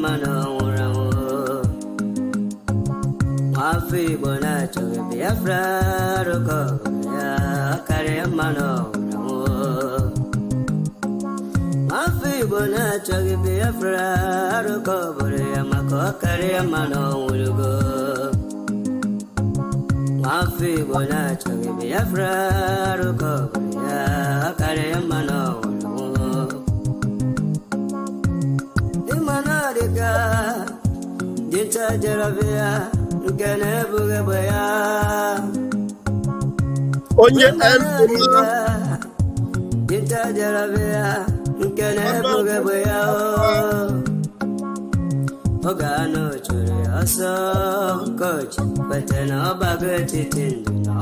mano urawo. Mafi bona choge Biafra roko ya kare mano urawo. Mafi bona choge Biafra roko ya mako kare mano urawo. Mafi bona choge Biafra roko ya kare mano urawo. Imanadika Dinta Jaravia Gane Bugabaya Onye Dinta Jaravia Gane Bugabaya Ogano Churi Aso Coach Patena Bagati Tindino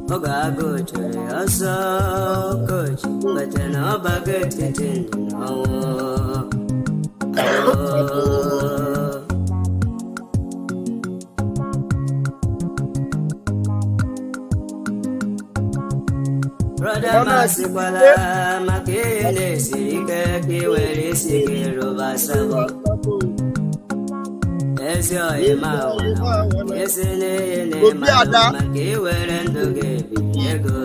Ogago Churi Aso Coach Patena Bagati Tindino Brother Masipala Makene Sirike Kiweri Sikiru Basabo Esyo Imao Esene Makiwerendo Gebiego.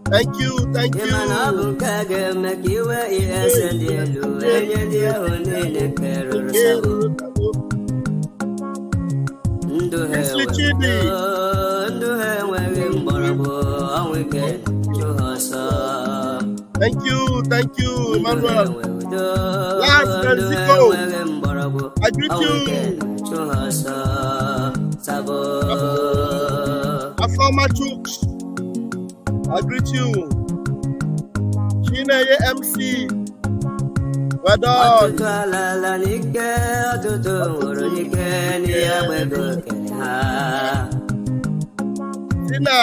Thank you. Imanabunkage Makiwe Esendelu Enyedia Honene Keru Sabo Nduhe Mborabo Awike Chuhasa. Thank you, Emmanuel. Last Mexico. I greet you. Afama Chooks. I greet you. Chineye MC. Well done. Tina,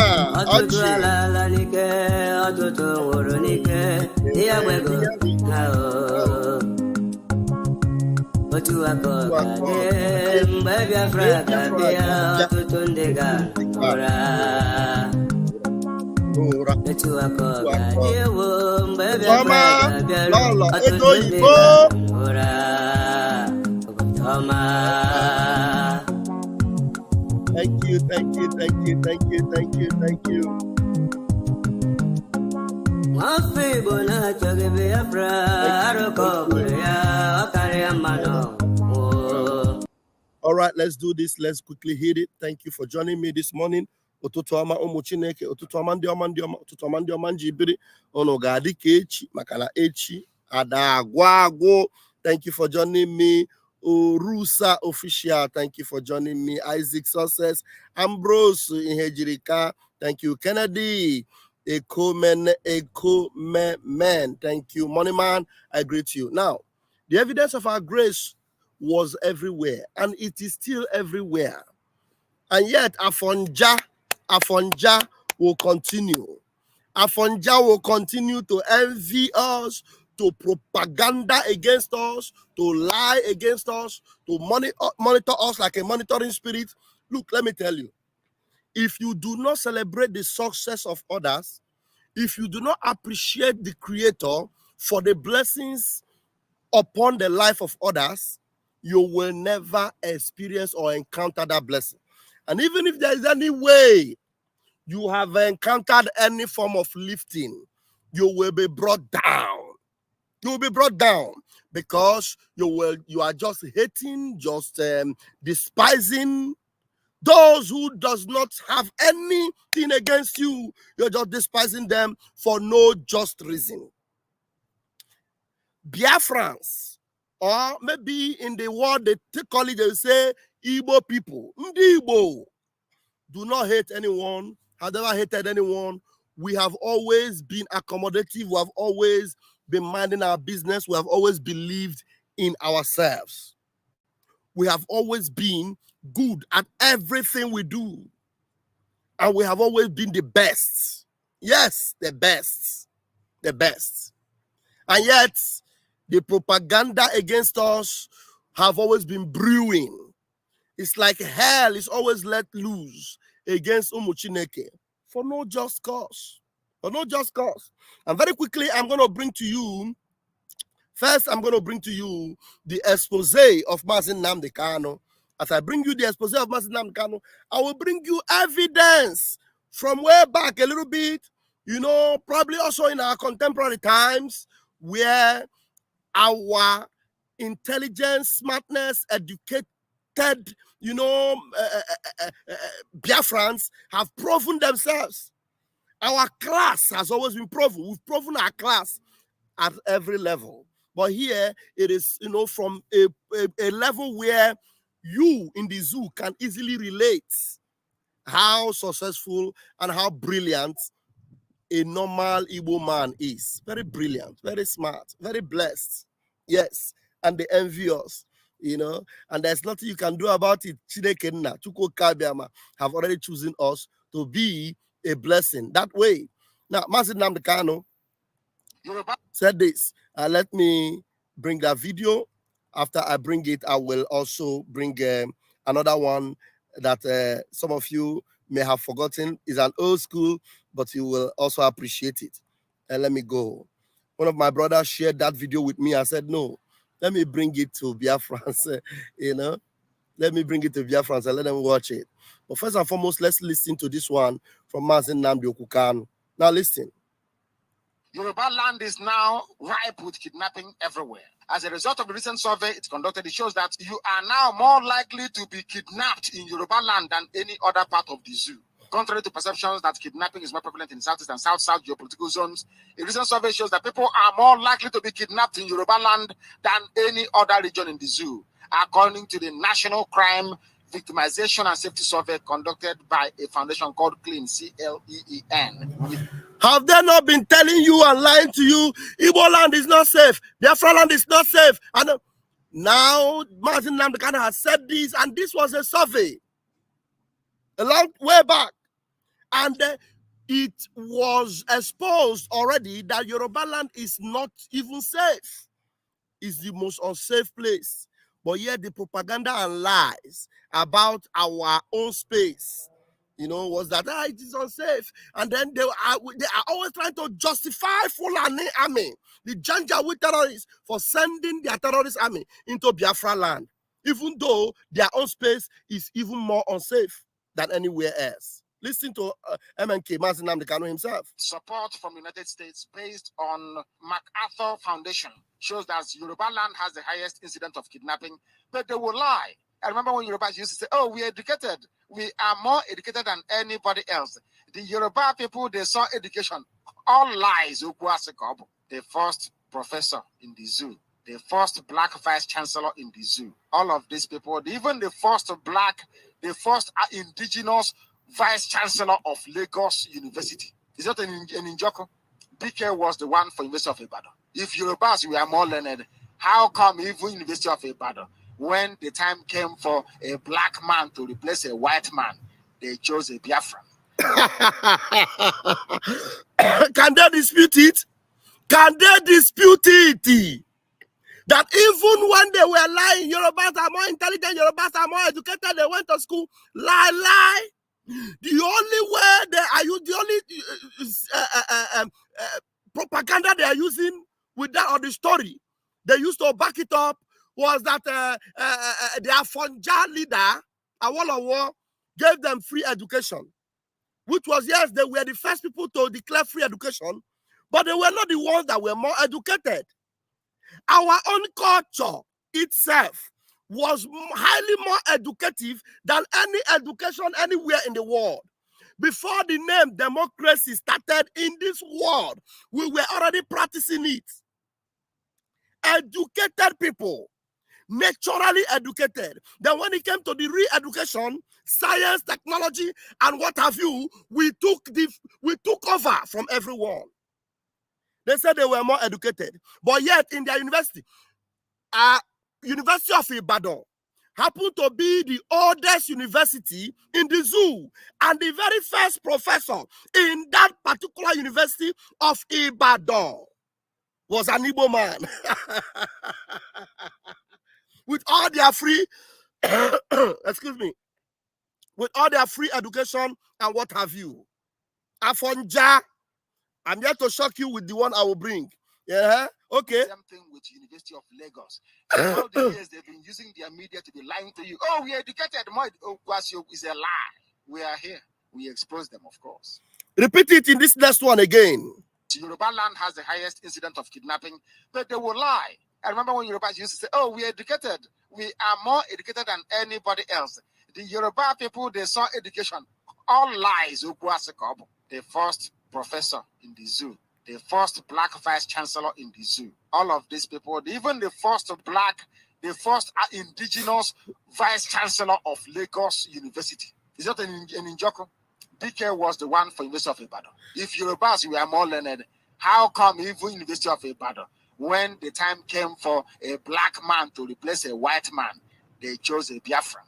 Thank you. All right, let's do this. Let's quickly hit it. Thank you for joining me this morning. Otutuama Omuchineke, Otutuama Ndioma Njibiri, Onogadi Kechi, Makala Echi, Adagwago. Thank you for joining me. Rusa Official, thank you for joining me. Isaac Success, Ambrose Inhejirika, thank you. Kennedy, Echo Man, thank you. Money Man, I greet you. Now, the evidence of our grace was everywhere, and it is still everywhere. And yet, Afonja will continue. Afonja will continue to envy us, to propaganda against us, to lie against us, to monitor us like a monitoring spirit. Look, let me tell you, if you do not celebrate the success of others, if you do not appreciate the Creator for the blessings upon the life of others, you will never experience or encounter that blessing. And even if there is any way you have encountered any form of lifting, you will be brought down. You will be brought down because you are just hating, just despising those who does not have anything against you. You're just despising them for no just reason. Biafrans, or maybe in the world they call it, they say Igbo people. Ndi Igbo do not hate anyone, have never hated anyone. We have always been accommodative. We have always been minding our business. We have always believed in ourselves. We have always been good at everything we do. And we have always been the best. Yes, the best. The best. And yet, the propaganda against us have always been brewing. It's like hell is always let loose against Umuchineke for no just cause. For no just cause. And very quickly, I'm going to bring to you First, I'm going to bring to you the expose of Mazin Nnamdi Kanu. As I bring you the expose of Mazin Nnamdi Kanu, I will bring you evidence from way back a little bit, probably also in our contemporary times, where our intelligence, smartness, educated, Biafrans have proven themselves. Our class has always been proven. We've proven our class at every level. But here it is, from a level where you in the zoo can easily relate how successful and how brilliant a normal Igbo man is. Very brilliant, very smart, very blessed. Yes, and they envy us, and there's nothing you can do about it. Chinekenna, Chuko Kabiama have already chosen us to be a blessing that way. Now, Mazin Nnamdi Kanu said this. Let me bring that video. After I bring it, I will also bring another one that some of you may have forgotten. Is an old school, but you will also appreciate it. And let me go. One of my brothers shared that video with me. I said, no, let me bring it to Biafrans, Let me bring it to Biafrans and let them watch it. But first and foremost, let's listen to this one from Mazin Nnamdi Kanu. Now listen. Yoruba land is now ripe with kidnapping everywhere. As a result of the recent survey it conducted, it shows that you are now more likely to be kidnapped in Yoruba land than any other part of the zoo. Contrary to perceptions that kidnapping is more prevalent in Southeast and South-South geopolitical zones, a recent survey shows that people are more likely to be kidnapped in Yoruba land than any other region in the zoo, according to the National Crime Victimization and Safety Survey conducted by a foundation called CLEAN, C-L-E-E-N. Have they not been telling you and lying to you? Igbo land is not safe. Biafra land is not safe. And now Mazin Nnamdi Kanu has said this, and this was a survey a long way back. And it was exposed already that Yoruba land is not even safe. It's the most unsafe place. But yet the propaganda and lies about our own space, was that it is unsafe. And then they are always trying to justify Fulani army, the Janjaweed terrorists, for sending their terrorist army into Biafra land, even though their own space is even more unsafe than anywhere else. Listen to MNK, Mazin Nnamdi Kanu himself. Support from the United States based on MacArthur Foundation shows that Yoruba land has the highest incident of kidnapping, but they will lie. I remember when Yorubas used to say, oh, we are educated. We are more educated than anybody else. The Yoruba people, they saw education. All lies. The first professor in the zoo, the first black vice chancellor in the zoo, all of these people, even the first indigenous vice chancellor of Lagos University. Is that an Njoko? BK was the one for University of Ibadan. If Yorubas were more learned, how come even University of Ibadan, when the time came for a black man to replace a white man, they chose a Biafran? Can they dispute it? Can they dispute it? That even when they were lying, Yorubas are more intelligent, Yorubas are more educated, they went to school, lie. The only way they are using, the only propaganda they are using with that, or the story they used to back it up, was that their Fonja leader, Awolowo, gave them free education, which was, yes, they were the first people to declare free education, but they were not the ones that were more educated. Our own culture itself was highly more educative than any education anywhere in the world. Before the name democracy started in this world, we were already practicing it. Educated people, naturally educated. Then when it came to the re-education, science, technology, and what have you, we took over from everyone. They said they were more educated, but yet in their university, University of Ibadan happened to be the oldest university in the zoo, and the very first professor in that particular university of Ibadan was an Igbo man. With all their free, excuse me, with all their free education and what have you. Afonja, I'm here to shock you with the one I will bring. Yeah, Okay. Same thing with University of Lagos. All the years they've been using their media to be lying to you. Oh, we are educated. Oh, is a lie. We are here. We expose them, of course. Repeat it in this next one again. Yoruba land has the highest incident of kidnapping, but they will lie. I remember when Yorubas used to say, oh, we are educated. We are more educated than anybody else. The Yoruba people, they saw education. All lies. The first professor in the zoo, the first black vice chancellor in the zoo, all of these people, even the first indigenous vice chancellor of Lagos University. Is that an Njoko? BK was the one for University of Ibadan. If Yorubas were more learned, how come even University of Ibadan, when the time came for a black man to replace a white man, they chose a Biafran?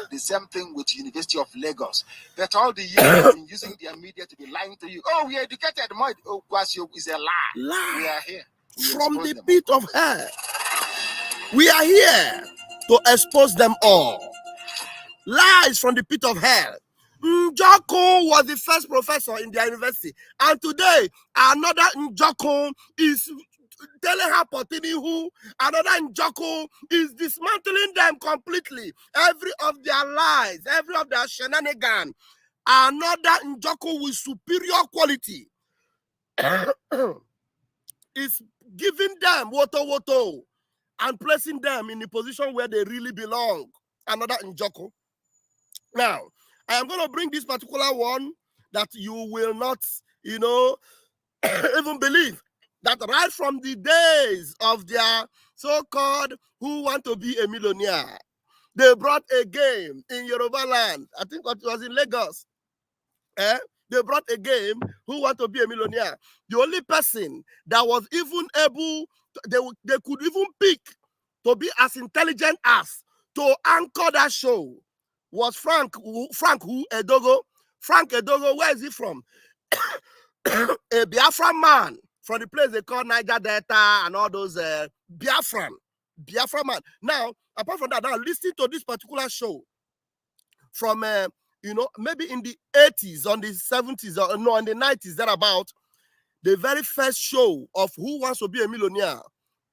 The same thing with University of Lagos. But all the years they've been using their media to be lying to you. Oh, we are educated. Is a lie. We are here. From the pit of hell. We are here to expose them all. Lies from the pit of hell. Njoko was the first professor in their university. And today, another Njoko is telling her who another Njoko is dismantling them completely. Every of their lies, every of their shenanigans. Another Njoko with superior quality is giving them woto and placing them in the position where they really belong. Another Njoko. Now, I am going to bring this particular one that you will not, even believe that right from the days of their so-called who want to be a millionaire, they brought a game in Yoruba land. I think it was in Lagos. They brought a game who want to be a millionaire. The only person that was even able, they could even pick to be as intelligent as to anchor that show was Frank Edogo. Frank Edogo, where is he from? A Biafran man from the place they call Niger Delta and all those Biafran man. Now, apart from that, now listen to this particular show from maybe in the 80s, on the 70s, or no, in the 90s, thereabout, the very first show of Who Wants to Be a Millionaire.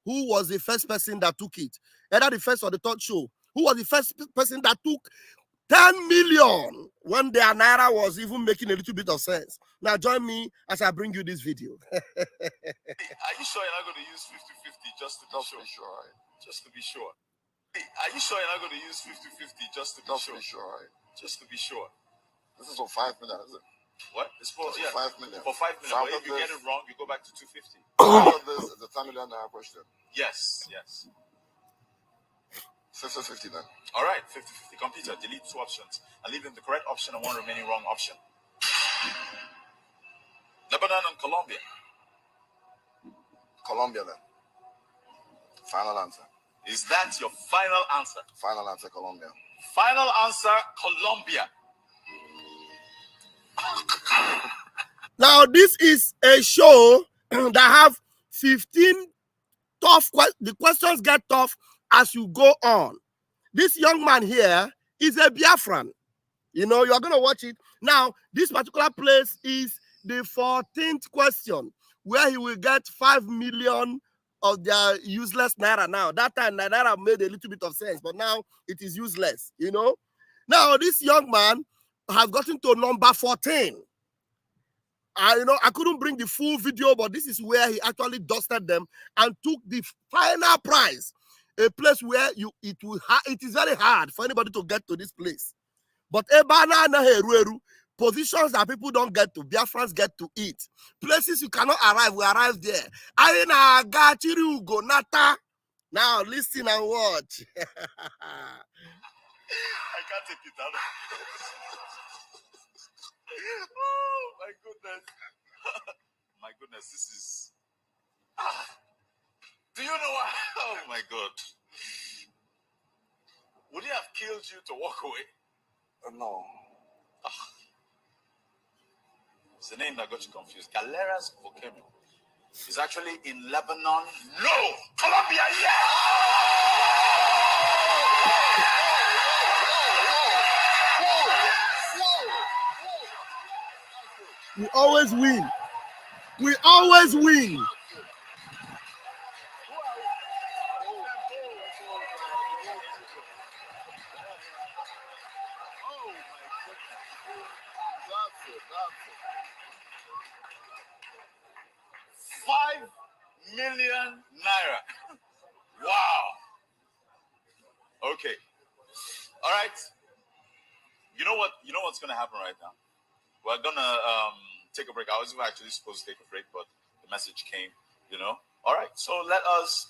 Who was the first person that took it? Either the first or the third show. Who was the first person that took 10 million when their naira was even making a little bit of sense? Now join me as I bring you this video. Are you sure you're not going to use 50-50 just to be sure? Just to be sure. Are you sure you're not going to use 50-50 just to be sure? Just to be sure. This is for 5 million, is it? What? It's for 5 million. For 5 million. So but if you get it wrong, you go back to 250. This is a 10 million question. Yes. 50-50 then. All right, 50-50. Computer, delete 2 options and leave in the correct option and 1 remaining wrong option. Lebanon and Colombia. Colombia then. Final answer. Is that your final answer? Final answer, Colombia. Final answer, Colombia. Now, this is a show that have 15 tough questions. The questions get tough as you go on. This young man here is a Biafran. You are going to watch it. Now, this particular place is the 14th question, where he will get 5 million of their useless naira now. That time, naira made a little bit of sense, but now it is useless, Now, this young man has gotten to number 14. I couldn't bring the full video, but this is where he actually dusted them and took the final prize. A place where it is very hard for anybody to get to this place. But positions that people don't get to, Biafrans get to eat. Places you cannot arrive, we arrive there. Now listen and watch. I can't take it out. Oh my goodness. My goodness, this is... Do you know what? Oh my God. Would it have killed you to walk away? No. It's the name that got you confused. Galera's volcano is actually in Lebanon. No! Colombia, yeah! We always win. We always win. 5 million naira. Wow. Okay. All right. You know what? You know what's gonna happen right now? We're gonna take a break. I wasn't actually supposed to take a break, but the message came. You know. All right. So let us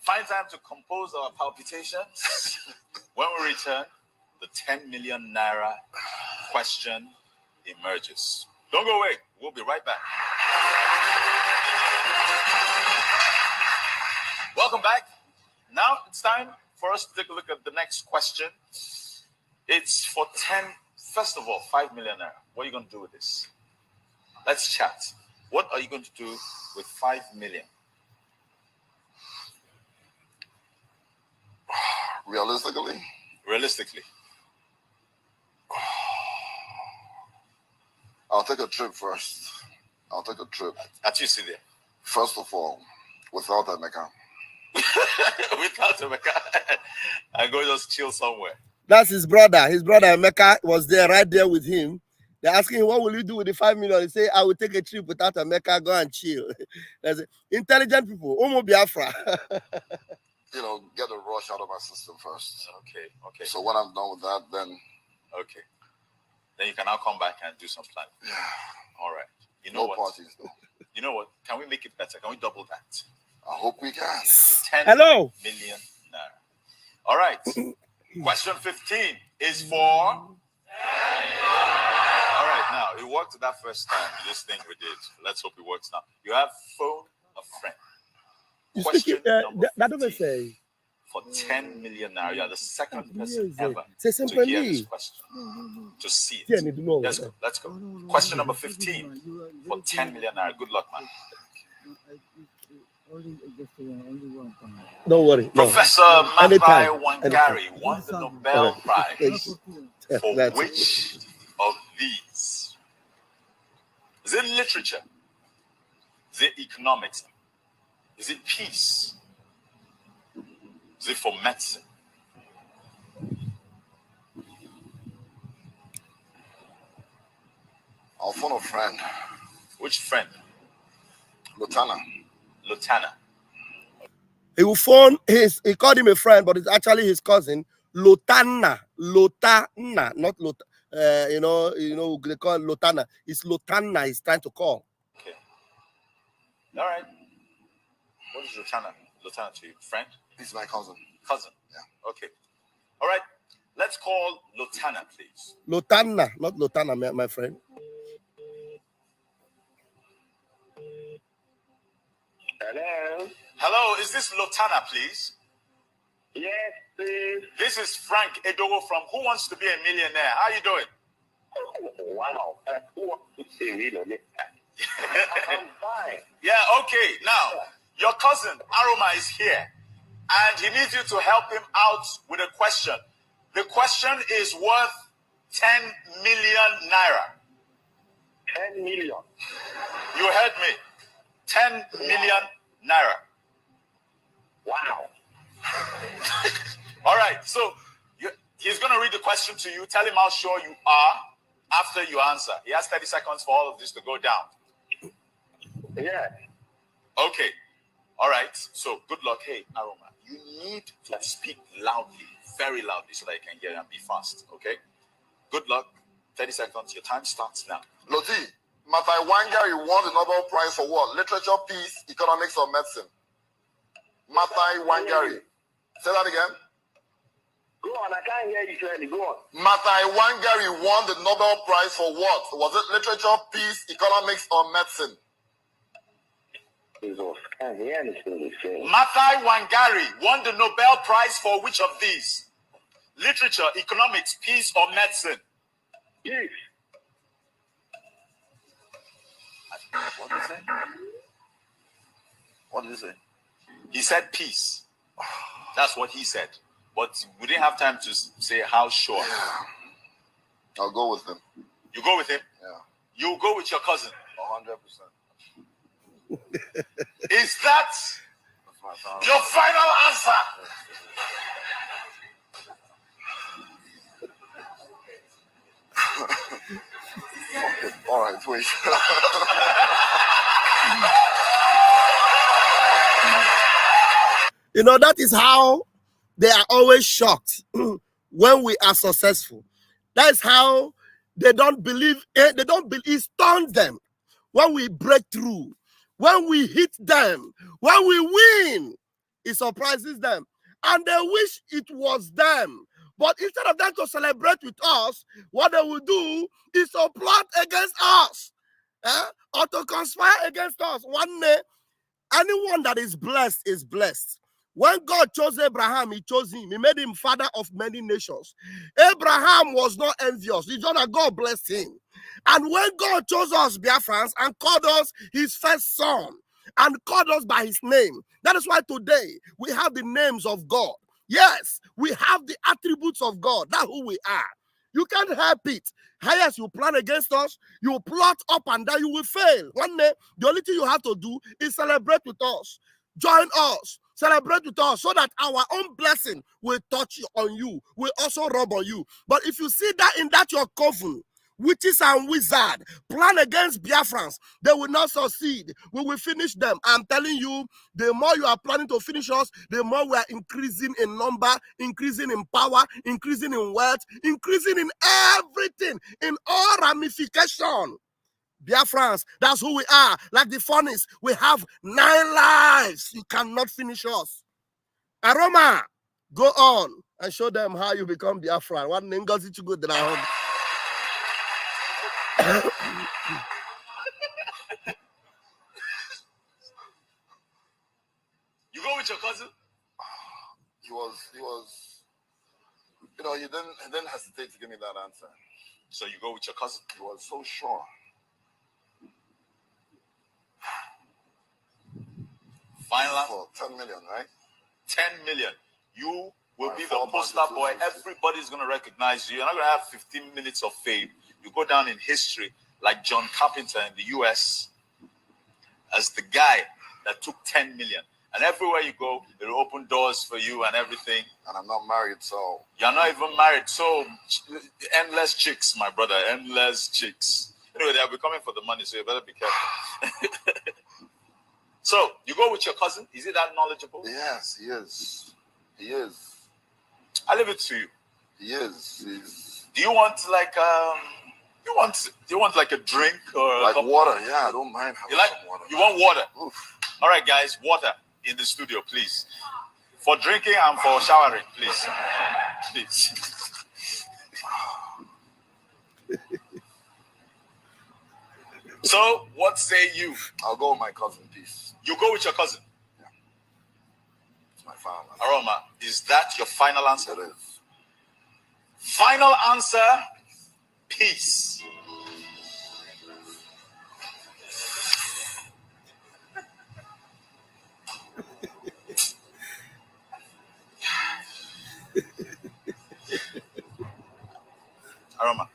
find time to compose our palpitations. When we return, the 10 million naira question emerges. Don't go away. We'll be right back. Welcome back. Now it's time for us to take a look at the next question. It's for 10. First of all, 5 million naira. What are you going to do with this? Let's chat. What are you going to do with 5 million? Realistically? Realistically. I'll take a trip first. I'll take a trip. At you see there. First of all, without MNK. Without a MNK. And go just chill somewhere. That's his brother. His brother MNK was there, right there with him. They're asking him, what will you do with the 5 million? He say, I will take a trip without MNK, go and chill. That's it. Intelligent people. Omo Biafra. You know, get the rush out of my system first. Okay, okay. So when I'm done with that, then... Okay. Then you can now come back and do some planning. Yeah. All right. You know No what? parties, though. You know what? Can we make it better? Can we double that? I hope we can. 10 Hello. million naira. All right. Question 15 is for... All right, now, it worked that first time, this thing we did. Let's hope it works now. You have phone a friend. Question number 15 for 10 million naira. You are the second person ever to hear this question, to see it. Let's go. Let's go. Question number 15 for 10 million naira. Good luck, man. Don't worry. Professor Mathai Wangari won the Nobel Prize for which of these? Is it literature? Is it economics? Is it peace? Is it for medicine? I'll phone a friend. Which friend? Lutana. Lutana. He will phone he called him a friend, but it's actually his cousin, Lotana. Lotana, not Lot. You know, they call it Lotana. It's Lotana he's trying to call. Okay. All right. What is Lutana? Lutana to you? Friend? He's my cousin. Cousin? Yeah. Okay. All right. Let's call Lutana, please. Lotana, not Lotana, my friend. Hello. Hello, is this Lotana, please? Yes, please. This is Frank Edogo from Who Wants to Be a Millionaire. How are you doing? Wow. Who wants to say millionaire? I'm fine. Yeah, okay. Now, your cousin, Aroma, is here. And he needs you to help him out with a question. The question is worth 10 million naira. 10 million. You heard me. 10 million naira. Wow. All right. So he's going to read the question to you. Tell him how sure you are after you answer. He has 30 seconds for all of this to go down. Yeah. Okay. All right. So good luck. Hey, Aroma, you need to speak loudly, very loudly, so that you can hear and be fast. Okay. Good luck. 30 seconds. Your time starts now. Loti, Mathai Wangari won the Nobel Prize for what? Literature, peace, economics, or medicine? Mathai Wangari. Say that again. Go on, I can't hear you clearly. Go on. Mathai Wangari won the Nobel Prize for what? Was it literature, peace, economics, or medicine? Jesus, can't hear anything you say. Mathai Wangari won the Nobel Prize for which of these? Literature, economics, peace, or medicine? Peace. What did he say? What did he say? He said peace. That's what he said. But we didn't have time to say how sure. Yeah. I'll go with him. You go with him? Yeah. You go with your cousin? 100%. Is that your final answer? All right, wait. You know, that is how they are always shocked when we are successful. That's how they don't believe. They don't believe. It stuns them when we break through, when we hit them, when we win. It surprises them, and they wish it was them. But instead of them to celebrate with us, what they will do is to plot against us, or to conspire against us. One day, anyone that is blessed is blessed. When God chose Abraham, he chose him. He made him father of many nations. Abraham was not envious. It's just that God blessed him. And when God chose us, Biafrans, and called us his first son, and called us by his name, that is why today we have the names of God. Yes, we have the attributes of God. That's who we are. You can't help it. Yes, you plan against us, you plot up and down, you will fail. One day, the only thing you have to do is celebrate with us. Join us. Celebrate with us so that our own blessing will touch on you, will also rub on you. But if you see that in that your coven, witches and wizards plan against Biafrans, they will not succeed. We will finish them. I'm telling you, the more you are planning to finish us, the more we are increasing in number, increasing in power, increasing in wealth, increasing in everything, in all ramifications. Biafrans, that's who we are. Like the furnace, we have 9 lives. You cannot finish us. Aroma, go on and show them how you become Biafran. One name goes into good that I hope. You go with your cousin? He was, you know, he didn't hesitate to give me that answer. So you go with your cousin? He was so sure. Final For 10 million, right? 10 million. You will be the four poster boxes, boy. 250. Everybody's going to recognize you. You're not going to have 15 minutes of fame. You go down in history like John Carpenter in the US as the guy that took 10 million. And everywhere you go, it'll open doors for you and everything. And I'm not married, so... You're not even married. So, endless chicks, my brother. Endless chicks. Anyway, they'll be coming for the money, so you better be careful. So, you go with your cousin? Is he that knowledgeable? Yes, he is. He is. I leave it to you. He is. He's... Do you want like do you want like a drink or like water? Yeah, I don't mind having some water. You want water? Oof. All right, guys, water in the studio, please. For drinking and for showering, please. Please. So, what say you? I'll go with my cousin, peace. You go with your cousin. Yeah. It's my final answer. Aroma, is that your final answer? It is. Final answer, peace. Aroma.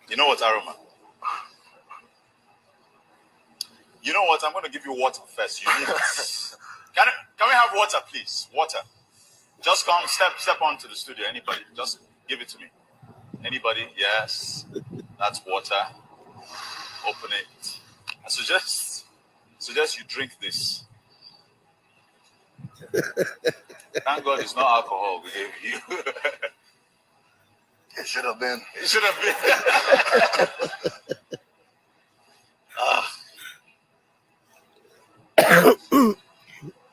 You know what, Aroma? You know what? I'm going to give you water first. You need it. Can we have water, please? Water. Just come, step onto the studio. Anybody, just give it to me. Anybody? Yes. That's water. Open it. I suggest you drink this. Thank God it's not alcohol we gave you. It should have been. It should have been.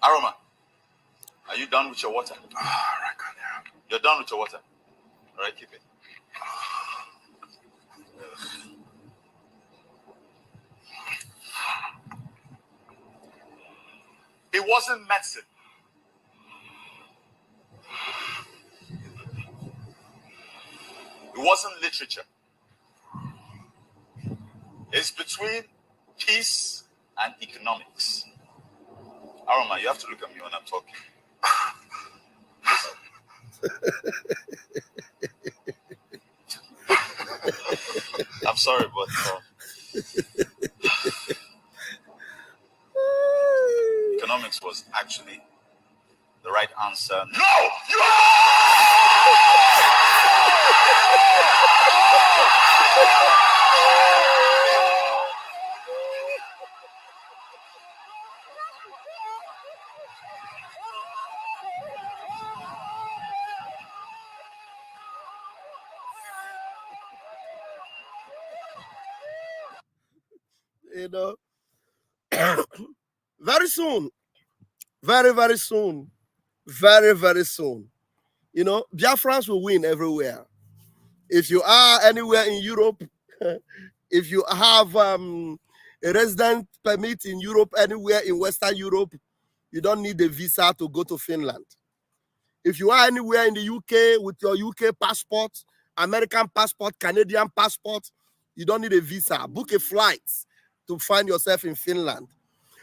Aroma, are you done with your water? I reckon, yeah. You're done with your water. All right, keep it. It wasn't medicine. It wasn't literature. It's between peace and economics. Aroma, you have to look at me when I'm talking. I'm sorry, but economics was actually the right answer. No! You know, very soon, very, very soon, very, very soon, you know, Biafrans will win everywhere. If you are anywhere in Europe, if you have a resident permit in Europe, anywhere in Western Europe, you don't need a visa to go to Finland. If you are anywhere in the UK with your UK passport, American passport, Canadian passport, you don't need a visa. Book a flight to find yourself in Finland.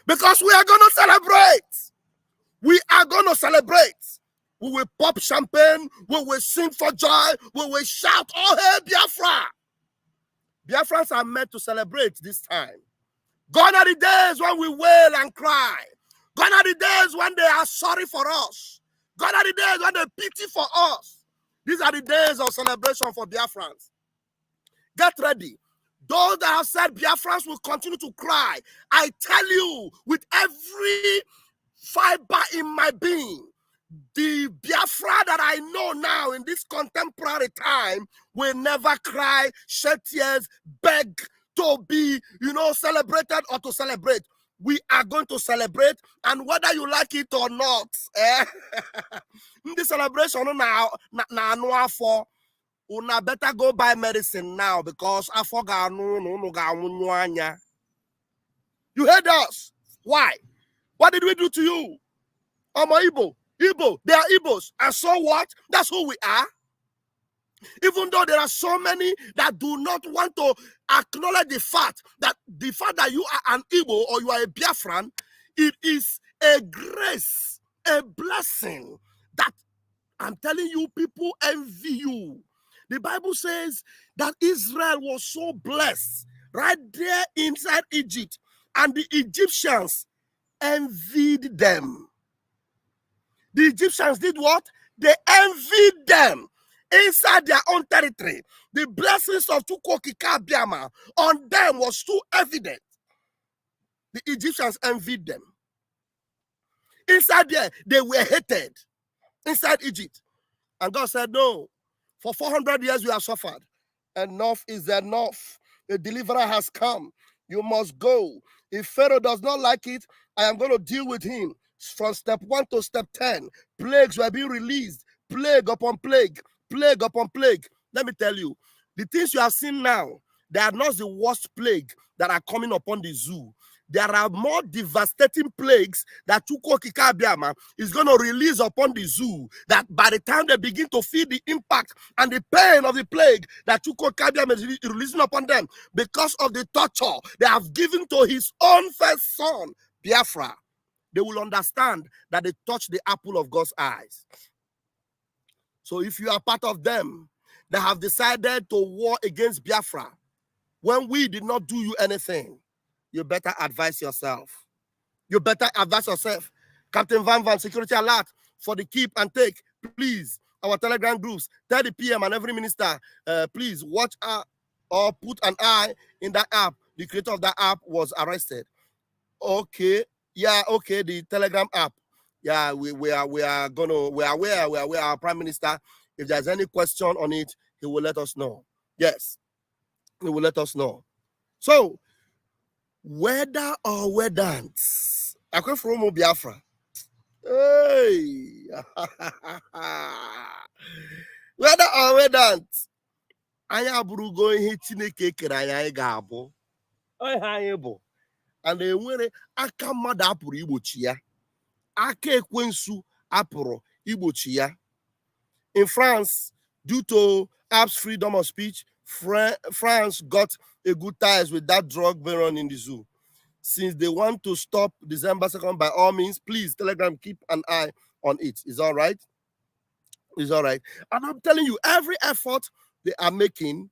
Because we are going to celebrate. We are going to celebrate. We will pop champagne. We will sing for joy. We will shout, oh, hey, Biafra. Biafrans are meant to celebrate this time. Gone are the days when we wail and cry. Gone are the days when they are sorry for us. Gone are the days when they pity for us. These are the days of celebration for Biafrans. Get ready. Those that have said Biafrans will continue to cry, I tell you, with every fiber in my being, the Biafra that I know now in this contemporary time will never cry, shed tears, beg to be, celebrated or to celebrate. We are going to celebrate, and whether you like it or not, the celebration now, una better go buy medicine now because I forgot. You heard us. Why? What did we do to you? I'm Igbo. They are Igbos. And so what? That's who we are. Even though there are so many that do not want to acknowledge the fact that you are an Igbo or you are a Biafran, it is a grace, a blessing that I'm telling you, people envy you. The Bible says that Israel was so blessed right there inside Egypt, and the Egyptians envied them. The Egyptians did what? They envied them inside their own territory. The blessings of Chukwokika Biama on them was too evident. The Egyptians envied them. Inside there, they were hated. Inside Egypt. And God said, no, for 400 years you have suffered. Enough is enough. The deliverer has come. You must go. If Pharaoh does not like it, I am going to deal with him. From step 1 to step 10, plagues were being released. Plague upon plague. Plague upon plague. Let me tell you, the things you have seen now, they are not the worst plague that are coming upon the zoo. There are more devastating plagues that Chukwokika Biama is going to release upon the zoo, that by the time they begin to feel the impact and the pain of the plague that Chukwokika Biama is releasing upon them because of the torture they have given to his own first son, Biafra, they will understand that they touch the apple of God's eyes. So if you are part of them that have decided to war against Biafra, when we did not do you anything, you better advise yourself. You better advise yourself. Captain Van, security alert for the keep and take. Please, our Telegram groups, 30 p.m. and every minister, please watch or put an eye in that app. The creator of that app was arrested. Okay. Yeah, okay, the Telegram app. Yeah, we are aware, our Prime Minister. If there's any question on it, he will let us know. Yes, he will let us know. So, whether or whether, I come from Biafra. Hey, whether or whether, I am going hit Chineke Keraya Gabo. I am. And they were aka mmadụ apụrụ igbochi ya, aka ekwensu apụrụ igbochi ya. In France, due to App's freedom of speech, France got a good ties with that drug baron in the zoo. Since they want to stop December 2nd, by all means, please, Telegram, keep an eye on it. Is all right? It's all right. And I'm telling you, every effort they are making,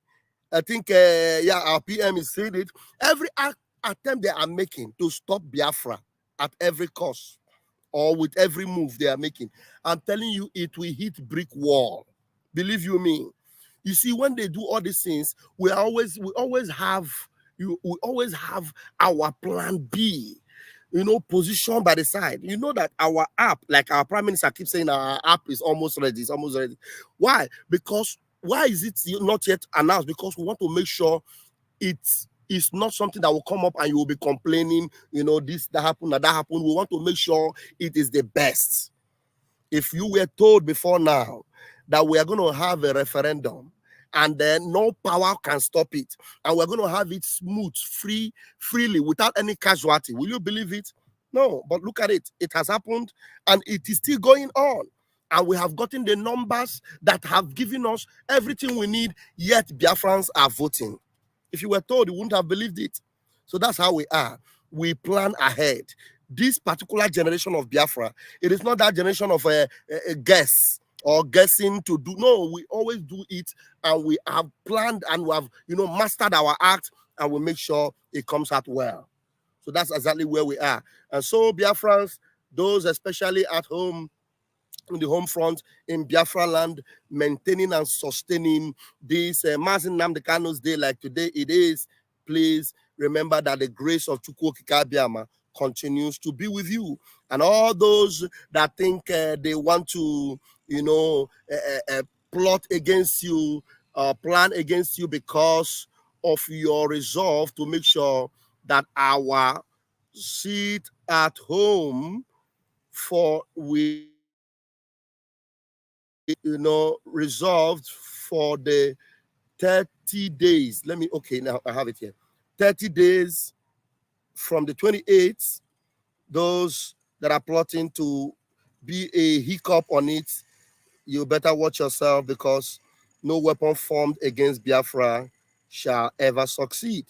I think, our PM is saying it, every attempt they are making to stop Biafra at every cost or with every move they are making, I'm telling you, it will hit brick wall. Believe you me. You see, when they do all these things, we always have our plan B, position by the side. You know that our app, like our prime minister keeps saying, our app is almost ready. It's almost ready. Why? Because why is it not yet announced? Because we want to make sure it's not something that will come up and you will be complaining, this that happened, that happened. We want to make sure it is the best. If you were told before now that we are going to have a referendum and then no power can stop it, and we're going to have it smooth, freely, without any casualty, will you believe it? No, but look at it. It has happened and it is still going on. And we have gotten the numbers that have given us everything we need, yet Biafrans are voting. If you were told, you wouldn't have believed it. So that's how we are. We plan ahead. This particular generation of Biafra, it is not that generation of a guess or guessing to do. No, we always do it, and we have planned and we have, mastered our act, and we make sure it comes out well. So that's exactly where we are. And so Biafrans, those especially at home, on the home front in Biafra land, maintaining and sustaining this Mazin Nnamdi Kanu's day like today it is, please remember that the grace of Chukwu Okike Abiama continues to be with you. And all those that think they want to, plot against you, plan against you because of your resolve to make sure that our seat at home resolved for the 30 days. Now I have it here. 30 days from the 28th, those that are plotting to be a hiccup on it, you better watch yourself, because no weapon formed against Biafra shall ever succeed.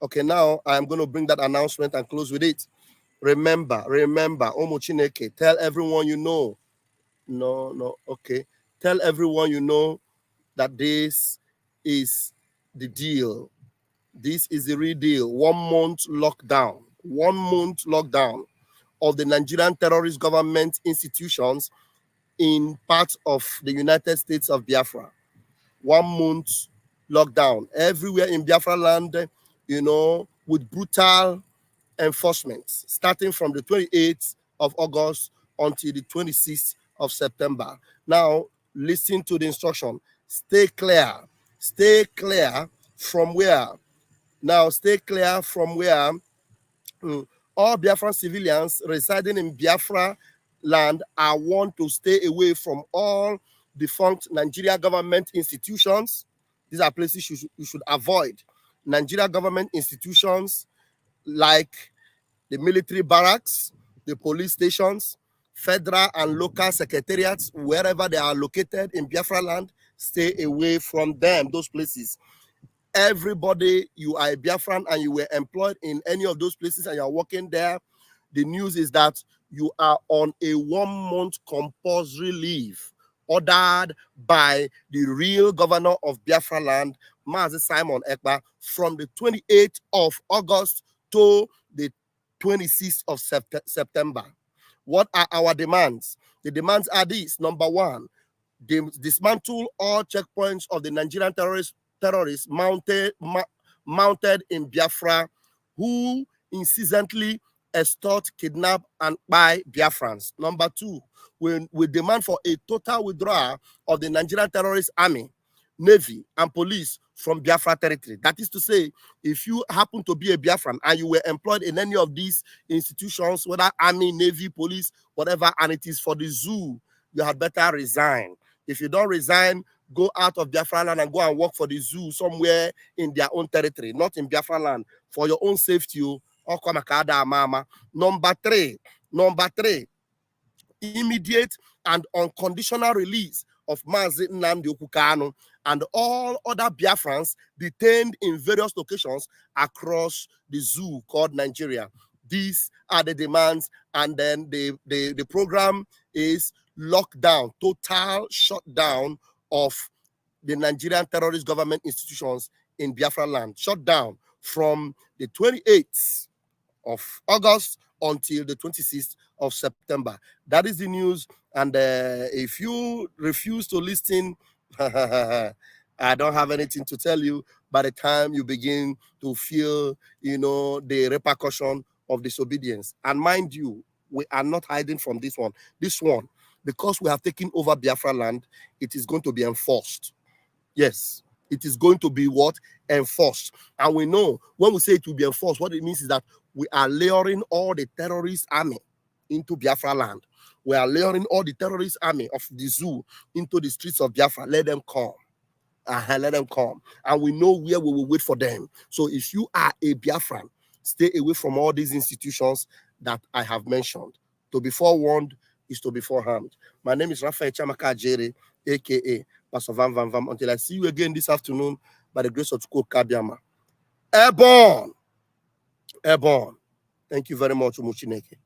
Okay, now I'm going to bring that announcement and close with it. Remember, Omo Chineke, tell everyone you know. Okay. Tell everyone you know that this is the deal. This is the real deal. 1 month lockdown. 1 month lockdown of the Nigerian terrorist government institutions in parts of the United States of Biafra. 1 month lockdown everywhere in Biafra land, with brutal enforcement, starting from the 28th of August until the 26th of September. Now, listen to the instruction. Stay clear. Stay clear from where? Now, stay clear from where? All Biafran civilians residing in Biafra land are warned to stay away from all defunct Nigeria government institutions. These are places you should avoid. Nigeria government institutions like the military barracks, the police stations, federal and local secretariats, wherever they are located in Biafra land, stay away from them, those places. Everybody, you are a Biafran and you were employed in any of those places and you are working there, the news is that you are on a 1 month compulsory leave ordered by the real governor of Biafra land, Mazi Simon Ekpa, from the 28th of August to the 26th of September. What are our demands? The demands are these. Number one, dismantle all checkpoints of the Nigerian terrorists mounted in Biafra who incessantly extort, kidnap, and buy Biafrans. Number two, we demand for a total withdrawal of the Nigerian terrorist army, navy, and police from Biafra territory. That is to say, if you happen to be a Biafran and you were employed in any of these institutions, whether army, navy, police, whatever, and it is for the zoo, you had better resign. If you don't resign, go out of Biafra land and go and work for the zoo somewhere in their own territory, not in Biafra land, for your own safety. Number three, immediate and unconditional release of Mazi Nnamdi Kanu and all other Biafrans detained in various locations across the zoo called Nigeria. These are the demands, and then the program is lockdown, total shutdown of the Nigerian terrorist government institutions in Biafra land. Shut down from the 28th of August until the 26th of September. That is the news. And if you refuse to listen, I don't have anything to tell you. By the time you begin to feel, the repercussion of disobedience. And mind you, we are not hiding from this one. This one, because we have taken over Biafra land, it is going to be enforced. Yes, it is going to be what? Enforced. And we know when we say it will be enforced, what it means is that we are layering all the terrorist army into Biafra land. We are layering all the terrorist army of the zoo into the streets of Biafra. Let them come. Let them come. And we know where we will wait for them. So if you are a Biafran, stay away from all these institutions that I have mentioned. To be forewarned is to be forearmed. My name is Raphael Chamaka Jere, a.k.a. Pastor Vam Vam Vam. Until I see you again this afternoon, by the grace of Chukwu Kabiama. Airborne! Airborne. Thank you very much, Umuchineke.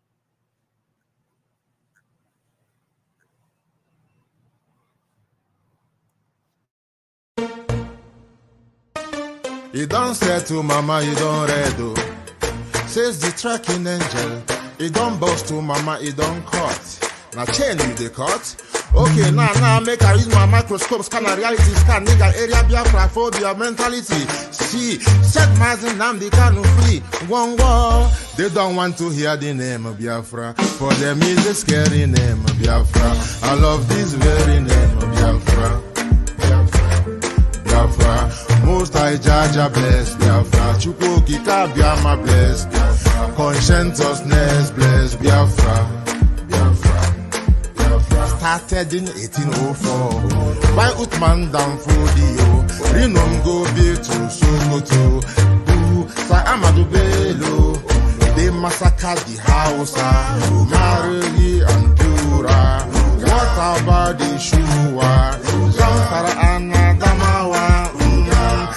You don't say to mama, you don't read. Says the tracking angel. You don't boast to mama, you don't cut. Now chain with the cut. Okay, now make I use my microscope, scan a reality, scan nigga area Biafra phobia mentality. See, set my name, they can't free. One war. They don't want to hear the name of Biafra. For them is a scary name of Biafra. I love this very name of Biafra. Biafra. Most I judge a bless Biafra. Chukwu Kika Biama bless Biafra. Conscientiousness bless Biafra. Started in 1804 by Uthman down Fodio. Rinom go be to Sokoto. Sa Amadou Bello. They massacred the Hausa, Marili and Pura. What about the Shua? Zamfara and Adamawa.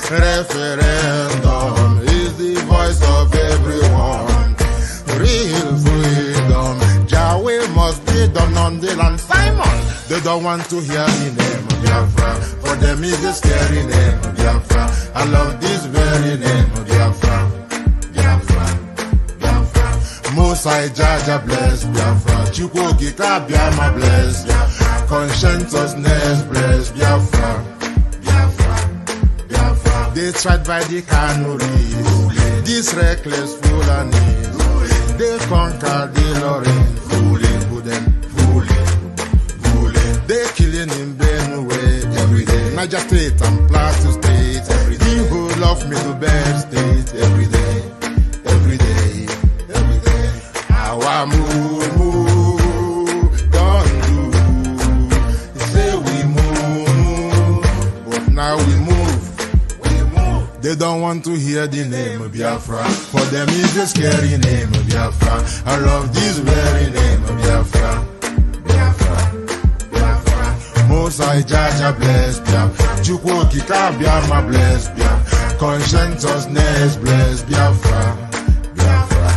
Referendum is the voice of everyone. Real freedom. Yahweh must be done on the land. Simon, they don't want to hear the name of Biafra. For them is the scary name of Biafra. I love this very name of Biafra. Biafra. Biafra. Mosai Jaja bless Biafra. Chukwu Kika Biama bless Biafra. Conscientiousness bless Biafra. Biafra. Biafra. They tried by the canories. This reckless Fulani. They conquered the Lorraine. They killing in Benue every day. Niger State and Plateau State every day. People love me to bed state every day. Every day. Every day. Our move, don't do. They say we move, but now we move. They don't want to hear the name of Biafra. For them is the scary name of Biafra. I love this very name of Biafra. Mosai Jaja bless Biafra. Chukwu Kika Biama bless Biafra. Conscientiousness bless Biafra. Biafra.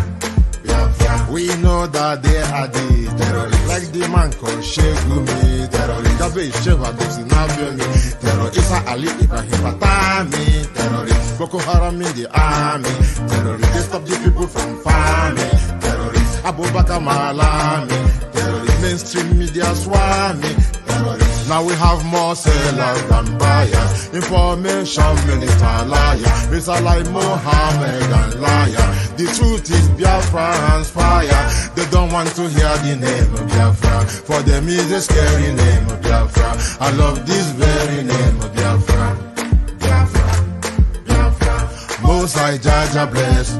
Biafra. We know that they are the terrorists. Like the man called Shegumi terrorist. Gabe Sheva Dexinabiomi terrorist. Isa Ali Ibrahim Patami terrorist. Boko Haram in the army terrorist. They stop the people from farming terrorist. Abu Bakar Malami terrorist. Mainstream media swami terrorist. Now we have more sellers than buyers. Information minister liar. Mr. like Mohammed and liar. The truth is Biafra's fire. They don't want to hear the name of Biafra. For them is a scary name of Biafra. I love this very name of Biafra. Biafra. Biafra. Mosai Jaja bless.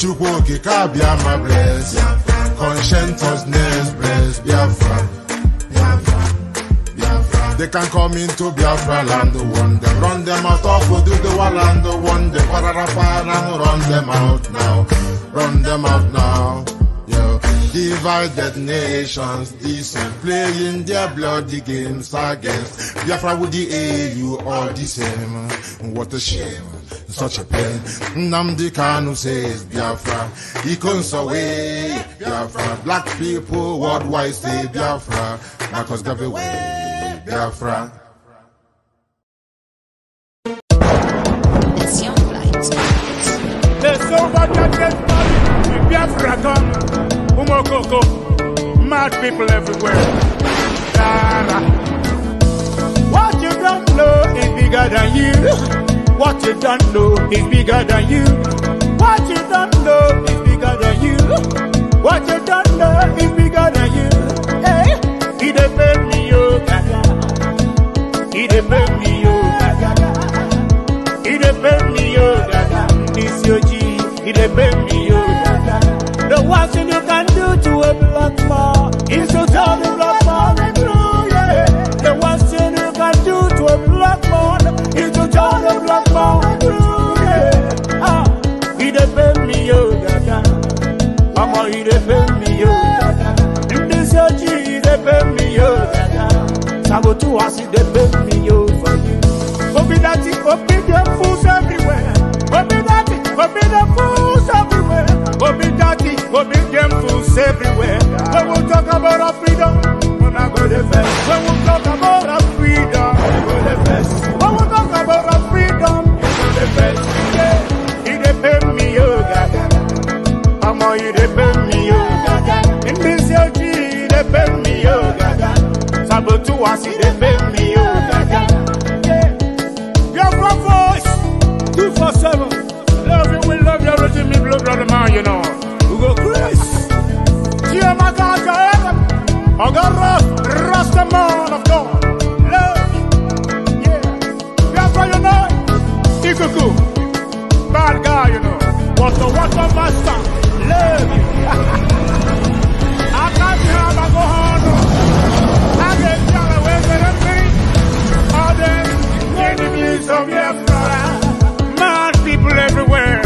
Chukwu Kika Biama bless. Conscientiousness bless Biafra. They can come into Biafra land, one them run them out of Oduduwa land, one them Pararapana, run them out now, run them out now. Yo, divided nations, decent, playing their bloody games against Biafra with the AU all the same. What a shame, such a pain. Nnamdi Kanu says Biafra, he comes away Biafra. Black people worldwide say Biafra, Marcus gave away. Biafra. It's your flight. The silver judges in Biafra come. Umokoko. Mad people everywhere. What you don't know is bigger than you. What you don't know is bigger than you. What you don't know is bigger than you. What you don't know is bigger than you. Hey, he dey pay me, yo, gaga. He dey pay me, yo, gaga. He dey pay me, yo, gaga. This your G, he dey pay me, yo, gaga. The worst thing you can do to a black man is to tell the black man the truth, yeah. The worst thing you can do to a black man is to tell the black man the truth, yeah. Ah, he dey pay me, yo, gaga. Mama, he dey pay me, yo, gaga. This your G, he dey pay me, yo, gaga. Sabotu was he dey pay me, yo, for you. Obi dati, obi them fools everywhere. Obi dati, obi them fools everywhere. Obi dati, obi them fools everywhere. When we talk about our freedom, when I go the best. When we talk about our freedom, we go the best. When we talk about our freedom, we go the best. Yeah, he dey pay me, yo, gaga. Mama, he dey pay me, yo, gaga. In this your G, he dey pay me, yo, gaga. Sabotu was he dey pay me, yo, gaga. Your voice, 247. Love you, we love you, Roger, me, blood, brother, man, you know. We go Chris. Cheer my God, I got Rasta man of God. Love you. Yeah. That's why you know. Ikuku. Bad guy, you know. What the master. Love you. I can't have a go on. I get y'all away with a thing. All them enemies of your brother. Mad people everywhere.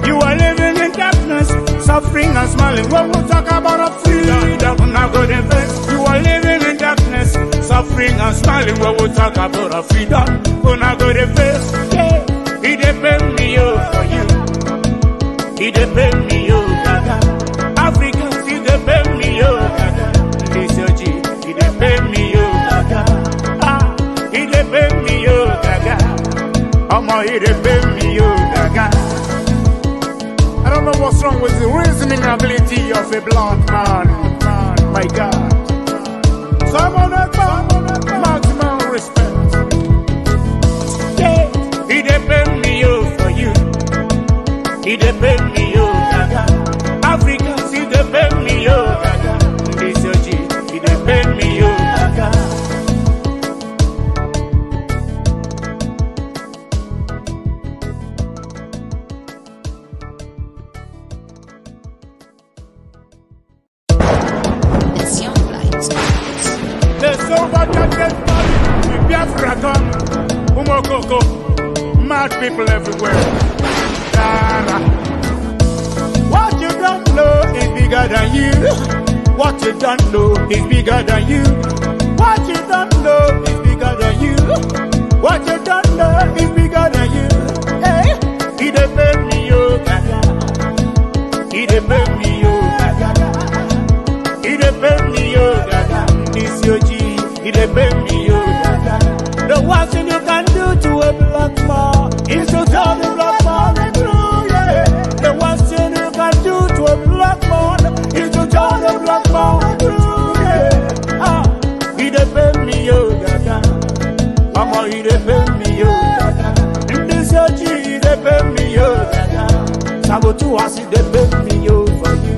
You are living in darkness, suffering and smiling. When we talk about a freedom, now go the best. You are living in darkness, suffering and smiling. When we talk about a freedom, when I go the best. Yeah, he dey pay me, yo, for you. He dey pay me, yo, gaga. Africans, he dey pay me, yo, gaga. This your G, he dey pay me, yo, gaga. Ah, he dey pay me, yo, gaga. Omo, he dey pay me, yo, gaga. I don't know what's wrong with the reasoning ability of a black man. My God. So I'm on that maximum respect. Yeah, he dey pay me, yo, for you. He dey pay me, yo, gaga. Africans, he dey pay me, yo, gaga. This your G, he dey pay me, yo, gaga. There's so much that gets money. We Biafra come. Umokoko. Mad people everywhere. Dara. What you don't know is bigger than you. What you don't know is bigger than you. What you don't know is bigger than you. What you don't know is bigger than you. Hey, he dey pay me, yo, gaga. He dey pay me, yo, gaga. He dey pay me, yo, gaga. This your G, he dey pay me, yo, gaga. The worst thing you can do to a black man is to tell the black man the truth, yeah. The worst thing you can do to a black man is to tell the black man the truth, yeah. Ah, he dey pay me, yo, gaga. Mama, he dey pay me, yo, gaga. In this your G, he dey pay me, yo, gaga. Sabotu was he dey pay me, yo, for you.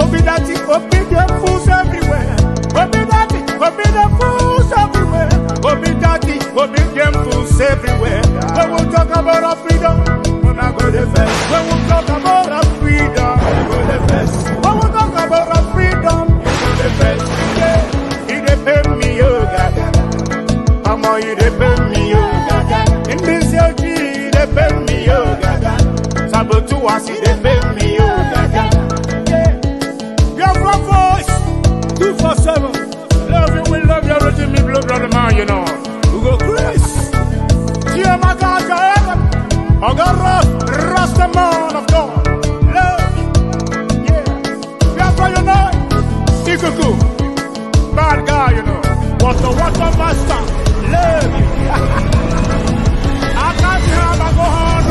Obi dati, obi them fools everywhere. Obi dati, obi them fools everywhere. Obi dati, obi them fools everywhere. When we talk about our freedom, when I go the best. When we talk about our freedom, we go the best. When we talk about our freedom, we go the best. Yeah, he dey pay me, yo, gaga. Mama, he dey pay me, yo, gaga. In this your G, he dey pay me, yo, gaga. Sabotu was he dey pay me, yo, gaga. Your voice, 247. Love you, we love you, Roger, me, blood, brother, man, you know. We go Chris. Cheer my God, I got Rasta man of God. Love you. Yeah. That's why you know. Ikuku. Bad guy, you know. What the master. Love you. I can't have a go on.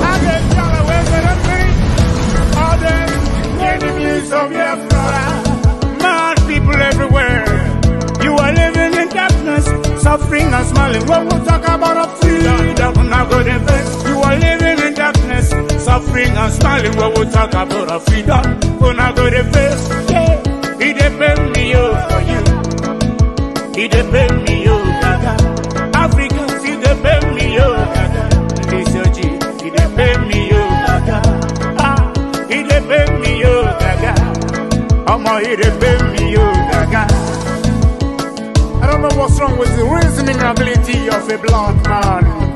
I get y'all away with a thing. All them enemies of your brother. Mad people everywhere. You are living in darkness, suffering suffering and smiling. When we talk about a freedom, we're not going to face. You are living in darkness, suffering and smiling. When we talk about a freedom, we're not going to face. Yeah, he depend me for you. He depend me gaga. Africans, he depend me gaga. This your G, he depend me gaga. Ah, he depend me gaga. Omo, he depend me gaga. I don't know what's wrong with the reasoning ability of a black man.